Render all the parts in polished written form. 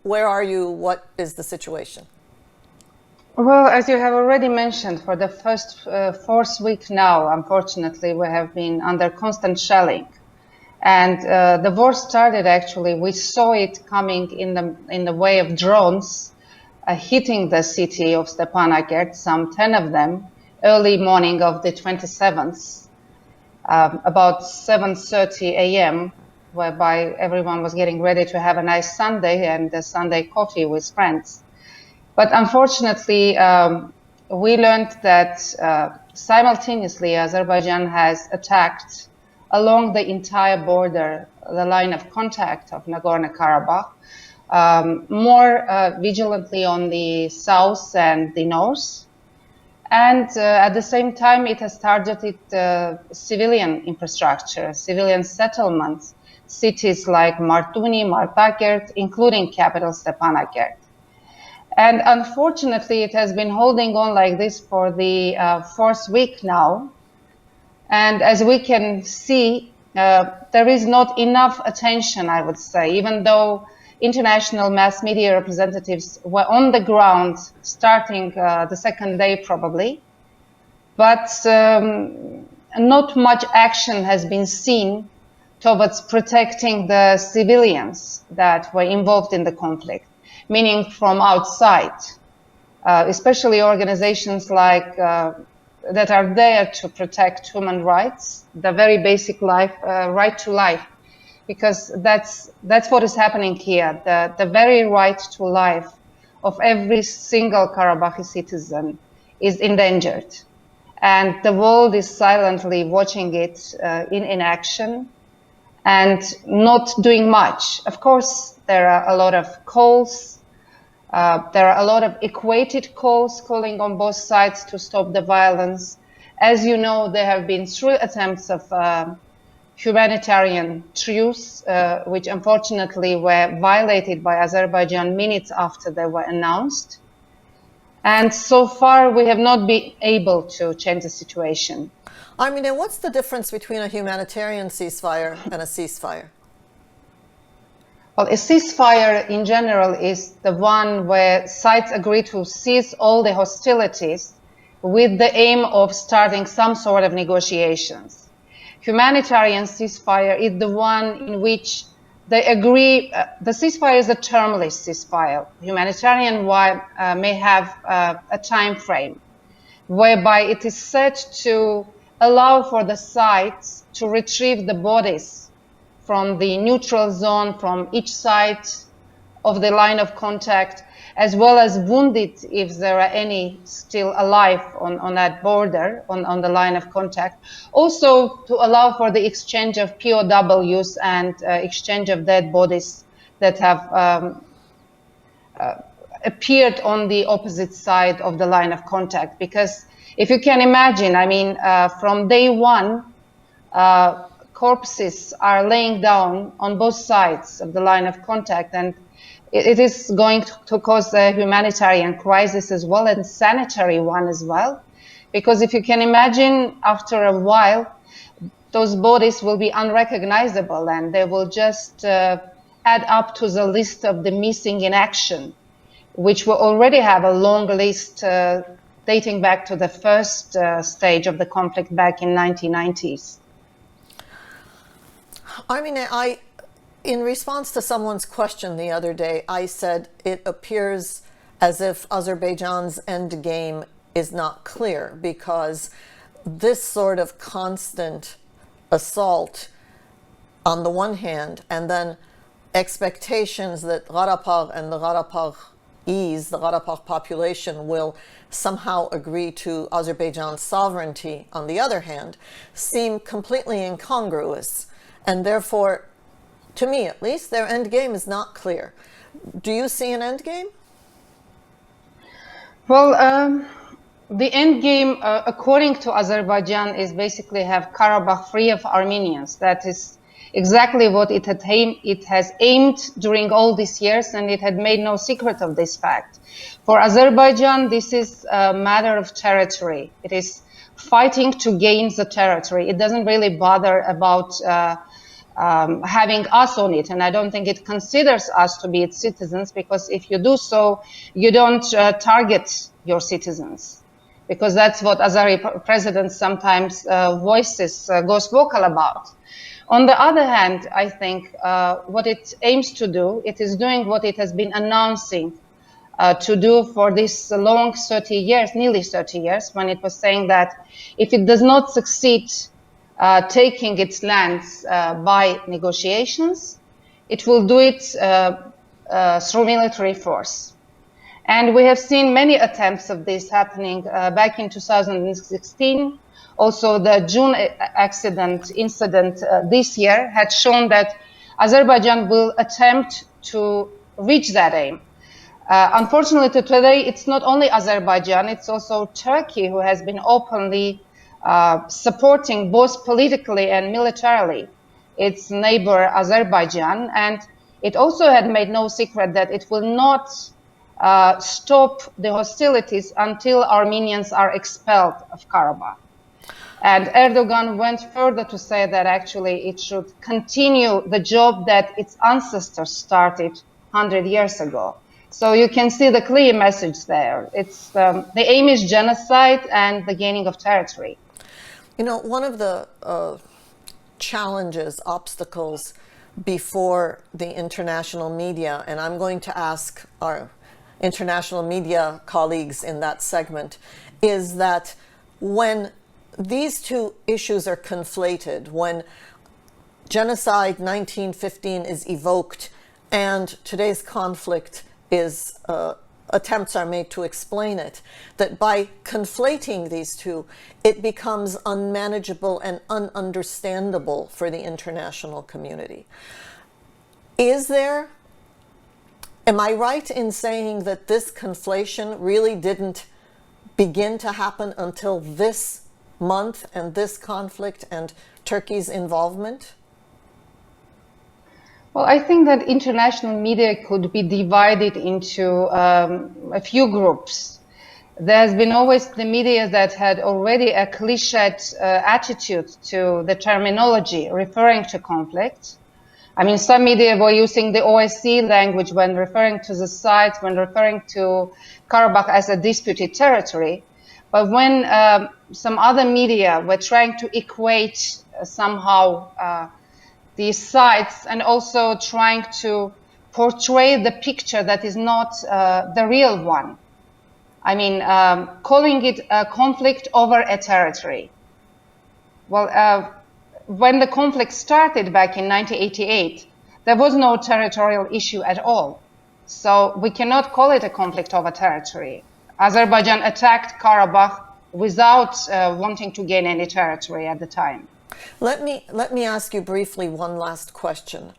Where are you? What is the situation? Well, as you have already mentioned, for the fourth week now, unfortunately, we have been under constant shelling. And the war started, actually, we saw it coming in the way of drones hitting the city of Stepanakert, some 10 of them, early morning of the 27th, about 7:30 a.m., whereby everyone was getting ready to have a nice Sunday and a Sunday coffee with friends. But unfortunately, we learned that simultaneously Azerbaijan has attacked along the entire border, the line of contact of Nagorno Karabakh, more vigilantly on the south and the north. And at the same time, it has targeted civilian infrastructure, civilian settlements, cities like Martuni, Martakert, including capital Stepanakert. And unfortunately, it has been holding on like this for the fourth week now. And as we can see, there is not enough attention, I would say, even though international mass media representatives were on the ground starting the second day probably. But not much action has been seen towards protecting the civilians that were involved in the conflict, meaning from outside, especially organizations like that are there to protect human rights, the very basic right to life, because that's what is happening here. The very right to life of every single Karabakhi citizen is endangered. And the world is silently watching it in inaction and not doing much. Of course, there are a lot of calls. There are a lot of equated calls calling on both sides to stop the violence. As you know, there have been 3 attempts of humanitarian truce, which unfortunately were violated by Azerbaijan minutes after they were announced. And so far, we have not been able to change the situation. Armine, what's the difference between a humanitarian ceasefire and a ceasefire? Well, a ceasefire in general is the one where sides agree to cease all the hostilities with the aim of starting some sort of negotiations. Humanitarian ceasefire is the one in which they agree. The ceasefire is a termless ceasefire. Humanitarian one may have a time frame whereby it is set to allow for the sides to retrieve the bodies from the neutral zone, from each side of the line of contact, as well as wounded, if there are any still alive on that border, on the line of contact. Also to allow for the exchange of POWs and exchange of dead bodies that have appeared on the opposite side of the line of contact. Because if you can imagine, I mean, from day one, corpses are laying down on both sides of the line of contact, and it is going to cause a humanitarian crisis as well, and sanitary one as well. Because if you can imagine, after a while, those bodies will be unrecognizable and they will just add up to the list of the missing in action, which will already have a long list dating back to the first stage of the conflict back in 1990s. Armine, in response to someone's question the other day, I said it appears as if Azerbaijan's end game is not clear, because this sort of constant assault on the one hand, and then expectations that Karabakh and the Karabakh population will somehow agree to Azerbaijan's sovereignty on the other hand, seem completely incongruous. And therefore, to me at least, their end game is not clear. Do you see an end game? Well, the end game, according to Azerbaijan, is basically have Karabakh free of Armenians. That is exactly what it has aimed during all these years, and it had made no secret of this fact. For Azerbaijan, this is a matter of territory. It is fighting to gain the territory. It doesn't really bother about having us on it, and I don't think it considers us to be its citizens, because if you do so, you don't target your citizens, because that's what Azeri president sometimes goes vocal about. On the other hand, I think what it aims to do, it is doing what it has been announcing to do for this long 30 years, nearly 30 years, when it was saying that if it does not succeed taking its lands by negotiations, it will do it through military force. And we have seen many attempts of this happening back in 2016. Also, the June incident this year had shown that Azerbaijan will attempt to reach that aim. Unfortunately, today, it's not only Azerbaijan, it's also Turkey who has been openly supporting both politically and militarily its neighbor Azerbaijan. And it also had made no secret that it will not stop the hostilities until Armenians are expelled of Karabakh. And Erdogan went further to say that actually it should continue the job that its ancestors started 100 years ago. So you can see the clear message there. It's the aim is genocide and the gaining of territory. You know, one of the challenges, obstacles before the international media, and I'm going to ask our international media colleagues in that segment, is that when these two issues are conflated, when genocide 1915 is evoked and today's conflict is attempts are made to explain it, that by conflating these two, it becomes unmanageable and ununderstandable for the international community. Am I right in saying that this conflation really didn't begin to happen until this month and this conflict and Turkey's involvement? Well, I think that international media could be divided into a few groups. There's been always the media that had already a cliched attitude to the terminology referring to conflict. I mean, some media were using the OSCE language when referring to the site, when referring to Karabakh as a disputed territory. But when some other media were trying to equate somehow these sites and also trying to portray the picture that is not the real one. I mean, calling it a conflict over a territory. Well, when the conflict started back in 1988, there was no territorial issue at all. So we cannot call it a conflict over territory. Azerbaijan attacked Karabakh without wanting to gain any territory at the time. Let me ask you briefly one last question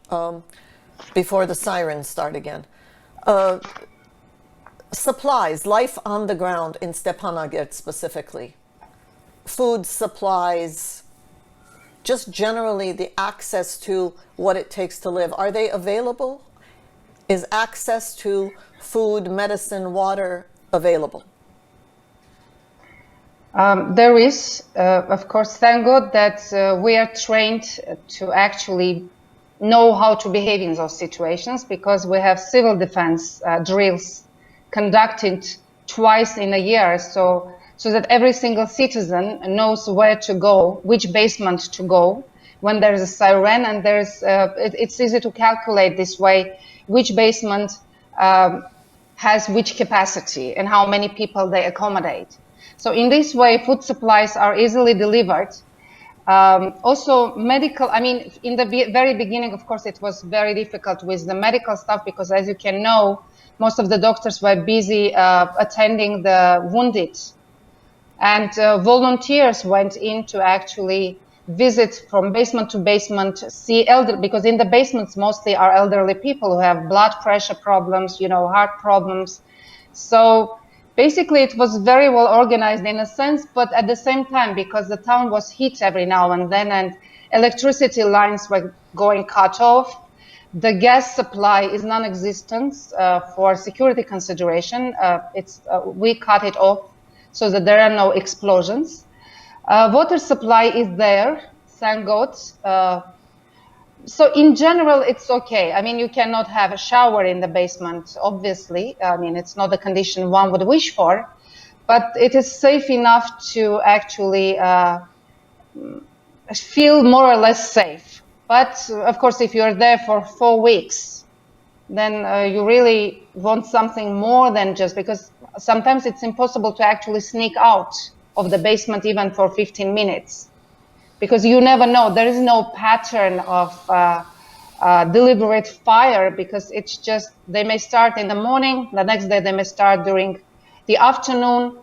before the sirens start again. Supplies, life on the ground in Stepanakert specifically, food supplies, just generally the access to what it takes to live, are they available? Is access to food, medicine, water available? There is, of course, thank God that we are trained to actually know how to behave in those situations, because we have civil defense drills conducted twice in a year, so that every single citizen knows where to go, which basement to go when there is a siren, and it's easy to calculate this way which basement has which capacity and how many people they accommodate. So in this way, food supplies are easily delivered. Also medical, I mean, in the very beginning, of course, it was very difficult with the medical stuff, because as you can know, most of the doctors were busy attending the wounded. And volunteers went in to actually visit from basement to basement, see elderly, because in the basements mostly are elderly people who have blood pressure problems, you know, heart problems. So basically it was very well organized in a sense, but at the same time, because the town was hit every now and then and electricity lines were going cut off, the gas supply is non-existent for security consideration. We cut it off so that there are no explosions. Water supply is there, thank God. So in general, it's okay. I mean, you cannot have a shower in the basement, obviously. I mean, it's not a condition one would wish for, but it is safe enough to actually feel more or less safe. But of course, if you're there for 4 weeks, then you really want something more than just, because sometimes it's impossible to actually sneak out of the basement even for 15 minutes. Because you never know, there is no pattern of deliberate fire, because it's just, they may start in the morning, the next day they may start during the afternoon,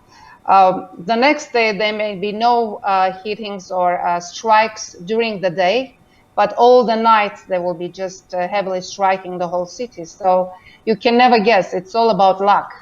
the next day there may be no hitings or strikes during the day, but all the night they will be just heavily striking the whole city. So you can never guess, it's all about luck.